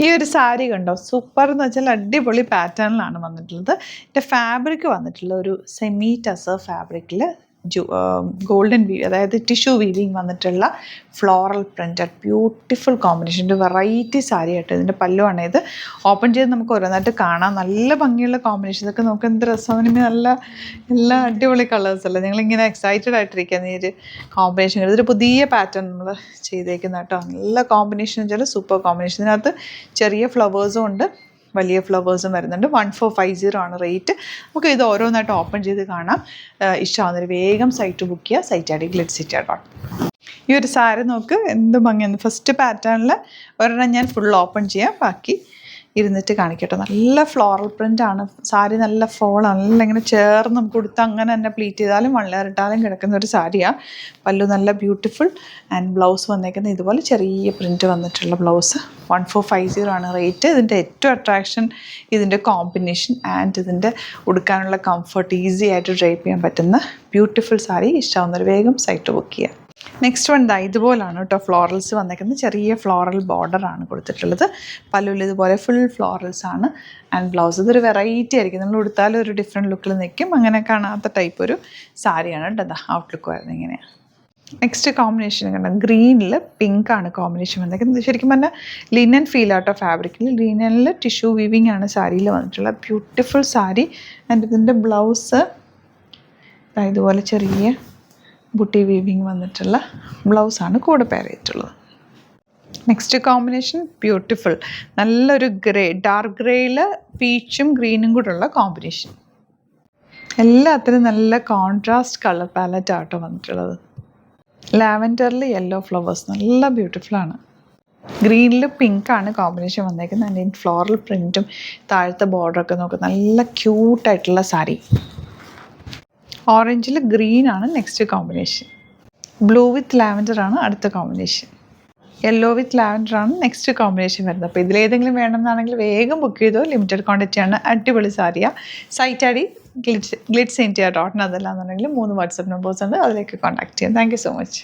ഈ ഒരു സാരി കണ്ടോ, സൂപ്പർ എന്ന് വെച്ചാൽ അടിപൊളി പാറ്റേണിലാണ് വന്നിട്ടുള്ളത്. ഇതിൻ്റെ ഫാബ്രിക് വന്നിട്ടുള്ള ഒരു സെമി ടസർ ഫാബ്രിക്കിൽ ഗോൾഡൻ വീവ്, അതായത് ടിഷ്യൂ വീവിങ് വന്നിട്ടുള്ള ഫ്ലോറൽ പ്രിൻറ്റഡ് ബ്യൂട്ടിഫുൾ കോമ്പിനേഷൻ. ഒരു വെറൈറ്റി സാരി ആയിട്ട് ഇതിൻ്റെ പല്ലുവാണ്. ഇത് ഓപ്പൺ ചെയ്ത് നമുക്ക് ഓരോന്നായിട്ട് കാണാം. നല്ല ഭംഗിയുള്ള കോമ്പിനേഷൻ. ഇതൊക്കെ നമുക്ക് എന്ത് രസമാണ്. നല്ല എല്ലാ അടിപൊളി കളേഴ്സ് അല്ലേ. നിങ്ങളിങ്ങനെ എക്സൈറ്റഡ് ആയിട്ടിരിക്കുകയാണ് ഈ ഒരു കോമ്പിനേഷൻ. ഇതൊരു പുതിയ പാറ്റേൺ നമ്മൾ ചെയ്തേക്കുന്ന കേട്ടോ. നല്ല കോമ്പിനേഷൻ വെച്ചാൽ സൂപ്പർ കോമ്പിനേഷൻ. ഇതിനകത്ത് ചെറിയ ഫ്ലവേഴ്സും ഉണ്ട്, വലിയ ഫ്ലവേഴ്സും വരുന്നുണ്ട്. 1450 ആണ് റേറ്റ്. നമുക്ക് ഇത് ഓരോന്നായിട്ട് ഓപ്പൺ ചെയ്ത് കാണാം. ഇഷ്ടമാവുന്നൊരു വേഗം സൈറ്റ് ബുക്ക് ചെയ്യുക. സൈറ്റ് ആയിട്ട് glitzitya.com. ഈ ഒരു സാരി നോക്ക് എന്ത് ഭംഗിയാണ്. ഫസ്റ്റ് പാറ്റേണിൽ ഒരെണ്ണം ഞാൻ ഫുൾ ഓപ്പൺ ചെയ്യാം, ബാക്കി ഇരുന്നിട്ട് കാണിക്കട്ടെ. നല്ല ഫ്ലോറൽ പ്രിൻ്റാണ് സാരി. നല്ല ഫോളാണ്. നല്ല ഇങ്ങനെ ചേർന്ന് നമുക്ക് കൊടുത്ത് അങ്ങനെ തന്നെ പ്ലീറ്റ് ചെയ്താലും വള്ളേറിട്ടാലും കിടക്കുന്ന ഒരു സാരിയാണ്. പല്ലു നല്ല ബ്യൂട്ടിഫുൾ. ആൻഡ് ബ്ലൗസ് വന്നേക്കുന്നത് ഇതുപോലെ ചെറിയ പ്രിൻറ്റ് വന്നിട്ടുള്ള ബ്ലൗസ്. 1450 ആണ് റേറ്റ്. ഇതിൻ്റെ ഏറ്റവും അട്രാക്ഷൻ ഇതിൻ്റെ കോമ്പിനേഷൻ ആൻഡ് ഇതിൻ്റെ ഉടുക്കാനുള്ള കംഫർട്ട്. ഈസി ആയിട്ട് ഡ്രൈപ്പ് ചെയ്യാൻ പറ്റുന്ന ബ്യൂട്ടിഫുൾ സാരി. ഇഷ്ടമാവുന്നൊരു വേഗം സൈറ്റ് ബുക്ക് ചെയ്യുക. നെക്സ്റ്റ് വൺ ഇതുപോലാണ് കേട്ടോ. ഫ്ലോറൽസ് വന്നേക്കുന്നത് ചെറിയ ഫ്ലോറൽ ബോർഡറാണ് കൊടുത്തിട്ടുള്ളത്. പല്ലുവിൽ ഇതുപോലെ ഫുൾ ഫ്ലോറൽസ് ആണ്. ആൻഡ് ബ്ലൗസ് ഇതൊരു വെറൈറ്റി ആയിരിക്കും. നമ്മൾ ഉടുത്താലും ഒരു ഡിഫറെൻറ്റ് ലുക്കിൽ നിൽക്കും. അങ്ങനെ കാണാത്ത ടൈപ്പ് ഒരു സാരിയാണ് കേട്ടോ. ഔട്ട്ലുക്ക് വരുന്നത് ഇങ്ങനെയാണ്. നെക്സ്റ്റ് കോമ്പിനേഷൻ കണ്ടോ, ഗ്രീനിൽ പിങ്കാണ് കോമ്പിനേഷൻ വന്നേക്കുന്നത്. ശരിക്കും പറഞ്ഞാൽ ലിനൻ ഫീൽ ആട്ടോ ഫാബ്രിക്കിൽ. ലിനനിൽ ടിഷ്യൂ വീവിങ് ആണ് സാരിയിൽ വന്നിട്ടുള്ളത്. ബ്യൂട്ടിഫുൾ സാരി. ആൻഡ് ഇതിൻ്റെ ബ്ലൗസ് ഇതുപോലെ ചെറിയ ബുട്ടി വീവിങ് വന്നിട്ടുള്ള ബ്ലൗസാണ് കൂടെ പെയർ ചെയ്തിട്ടുള്ളത്. Next combination beautiful. നല്ലൊരു ഗ്രേ, ഡാർക്ക് ഗ്രേയിൽ പീച്ചും ഗ്രീനും കൂടെയുള്ള കോമ്പിനേഷൻ. എല്ലാത്തിനും നല്ല കോൺട്രാസ്റ്റ് കളർ പാലറ്റ് ആട്ടോ വന്നിട്ടുള്ളത്. ലാവൻഡറിൽ യെല്ലോ ഫ്ലവേഴ്സ് നല്ല ബ്യൂട്ടിഫുള്ളാണ്. ഗ്രീനിൽ പിങ്കാണ് കോമ്പിനേഷൻ വന്നേക്കുന്നത്. അതിൻ്റെ ഫ്ലോറൽ പ്രിൻറ്റും താഴത്തെ ബോർഡറൊക്കെ നോക്കുക. നല്ല ക്യൂട്ടായിട്ടുള്ള സാരി. ഓറഞ്ചിൽ ഗ്രീൻ ആണ് നെക്സ്റ്റ് കോമ്പിനേഷൻ. ബ്ലൂ വിത്ത് ലാവൻഡർ ആണ് അടുത്ത കോമ്പിനേഷൻ. യെല്ലോ വിത്ത് ലാവൻഡർ ആണ് നെക്സ്റ്റ് കോമ്പിനേഷൻ വരുന്നത്. അപ്പോൾ ഇതിലേതെങ്കിലും വേണമെന്നാണെങ്കിൽ വേഗം ബുക്ക് ചെയ്തോ. ലിമിറ്റഡ് ക്വാണ്ടിറ്റി ആണ്. അടിപൊളി സാരിയാണ്. Site ID glitzitya.com. അതല്ലാന്നുണ്ടെങ്കിൽ 3 വാട്സപ്പ് നമ്പേഴ്സ് ഉണ്ട്, അതിലേക്ക് കോൺടാക്ട് ചെയ്യാം. Thank you so much.